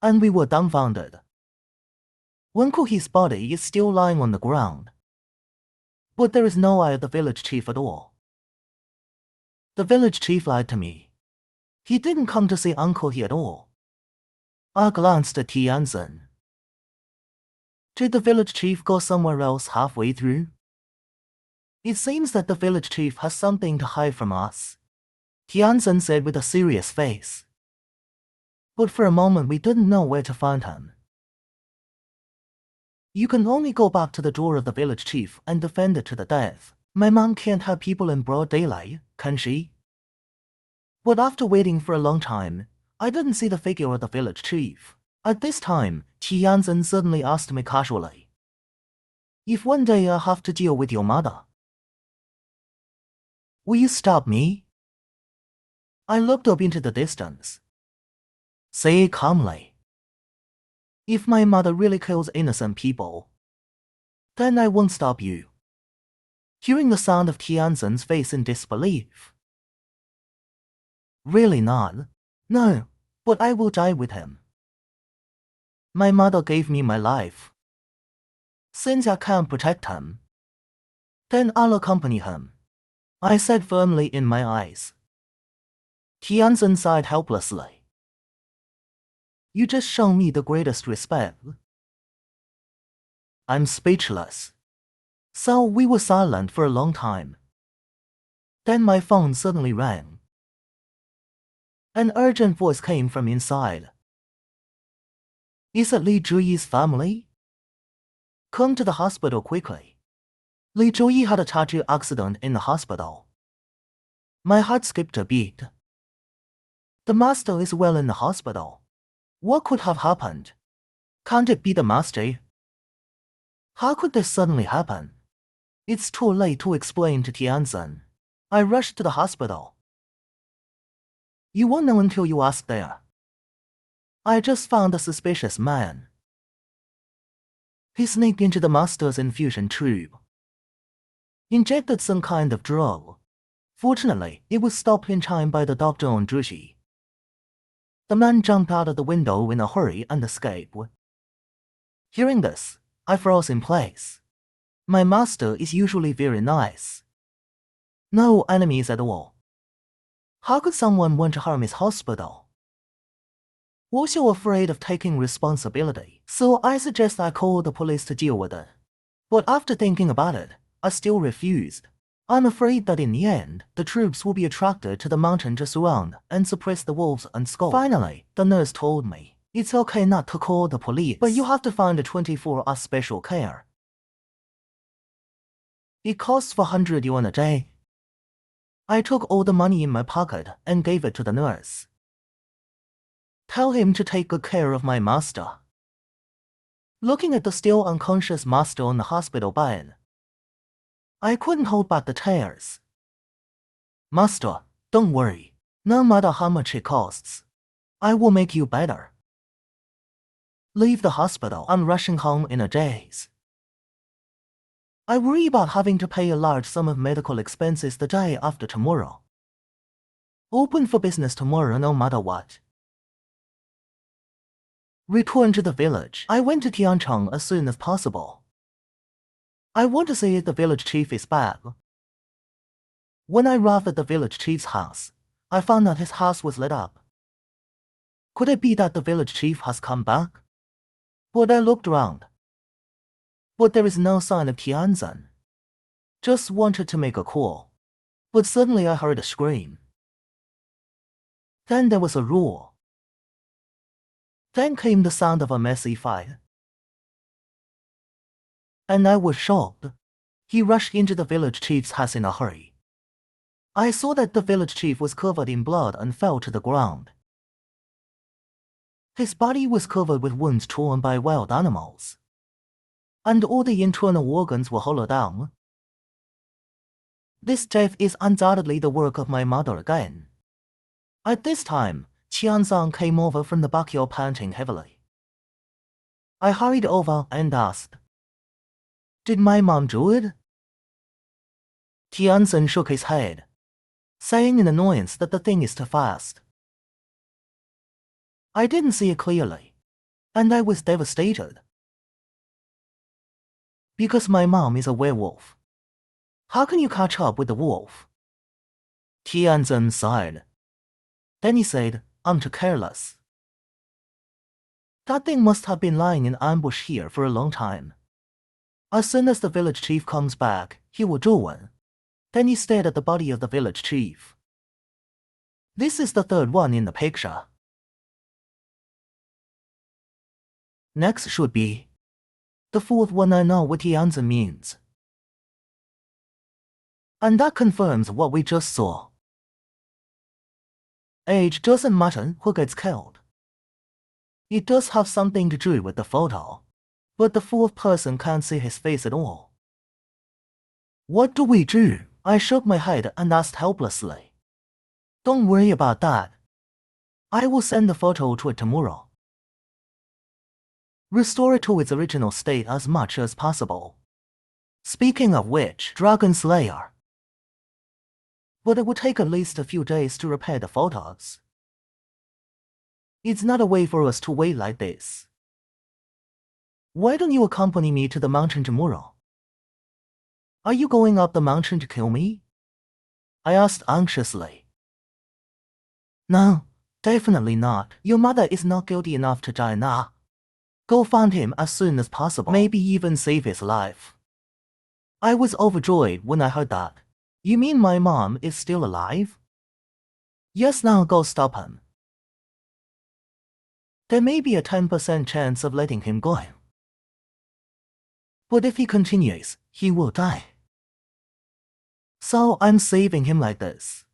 and we were dumbfounded. Wenkuhi's body is still lying on the ground, but there is no eye of the village chief at all. The village chief lied to me. He didn't come to see Uncle He at all. I glanced at Tianzhen. Did the village chief go somewhere else halfway through? It seems that the village chief has something to hide from us, Tianzhen said with a serious face. But for a moment we didn't know where to find him. You can only go back to the door of the village chief and defend it to the death. My mom can't have people in broad daylight, can she? But after waiting for a long time, I didn't see the figure of the village chief. At this time, Tianzhen suddenly asked me casually, "If one day I have to deal with your mother, will you stop me?" I looked up into the distance. Say calmly, "If my mother really kills innocent people, then I won't stop you." Hearing the sound of Tianzhen's face in disbelief. Really not? No, but I will die with him. My mother gave me my life. Since I can't protect him, then I'll accompany him, I said firmly in my eyes. Tianzhen sighed helplessly. You just show me the greatest respect. I'm speechless. So we were silent for a long time. Then my phone suddenly rang. An urgent voice came from inside. Is it Li Zhuyi's family? Come to the hospital quickly. Li Zhuyi had a tattoo accident in the hospital. My heart skipped a beat. The master is well in the hospital. What could have happened? Can't it be the master? How could this suddenly happen? It's too late to explain to Tianzhen. I rushed to the hospital. You won't know until you ask there. I just found a suspicious man. He sneaked into the master's infusion tube. Injected some kind of drug. Fortunately, it was stopped in time by the doctor on duty. The man jumped out of the window in a hurry and escaped. Hearing this, I froze in place. My master is usually very nice. No enemies at all. How could someone want to harm his hospital? Also afraid of taking responsibility, so I suggest I call the police to deal with it. But after thinking about it, I still refused. I'm afraid that in the end, the troops will be attracted to the mountain to surround and suppress the wolves and skulls. Finally, the nurse told me, it's okay not to call the police, but you have to find a 24-hour special care. It costs 400 yuan a day. I took all the money in my pocket and gave it to the nurse. Tell him to take good care of my master. Looking at the still unconscious master on the hospital bed, I couldn't hold back the tears. Master, don't worry. No matter how much it costs, I will make you better. Leave the hospital. I'm rushing home in a daze. I worry about having to pay a large sum of medical expenses the day after tomorrow. Open for business tomorrow no matter what. Return to the village. I went to Tiancheng as soon as possible. I want to see if the village chief is back. When I arrived at the village chief's house, I found that his house was lit up. Could it be that the village chief has come back? But I looked around. But there is no sign of Tianzhen. Just wanted to make a call. But suddenly I heard a scream. Then there was a roar. Then came the sound of a messy fight. And I was shocked. He rushed into the village chief's house in a hurry. I saw that the village chief was covered in blood and fell to the ground. His body was covered with wounds torn by wild animals, and all the internal organs were hollowed out. This death is undoubtedly the work of my mother again. At this time, Qianzang came over from the backyard panting heavily. I hurried over and asked, Did my mom do it? Tianzhen shook his head, saying in annoyance that the thing is too fast. I didn't see it clearly. and I was devastated. Because my mom is a werewolf. How can you catch up with the wolf? Tianzhen sighed. Then he said, I'm too careless. That thing must have been lying in ambush here for a long time. As soon as the village chief comes back, he will draw one. Then he stared at the body of the village chief. This is the third one in the picture. Next should be the fourth one. I know what Tianzhen means. And that confirms what we just saw. Age doesn't matter who gets killed. It does have something to do with the photo, but the fourth person can't see his face at all. What do we do? I shook my head and asked helplessly. Don't worry about that. I will send the photo to it tomorrow. Restore it to its original state as much as possible. Speaking of which, Dragon Slayer. But it would take at least a few days to repair the photos. It's not a way for us to wait like this. Why don't you accompany me to the mountain tomorrow? Are you going up the mountain to kill me? I asked anxiously. No, definitely not. Your mother is not guilty enough to die now. Go find him as soon as possible. Maybe even save his life. I was overjoyed when I heard that. You mean my mom is still alive? Yes, now go stop him. There may be a 10% chance of letting him go. But if he continues, he will die. So I'm saving him like this.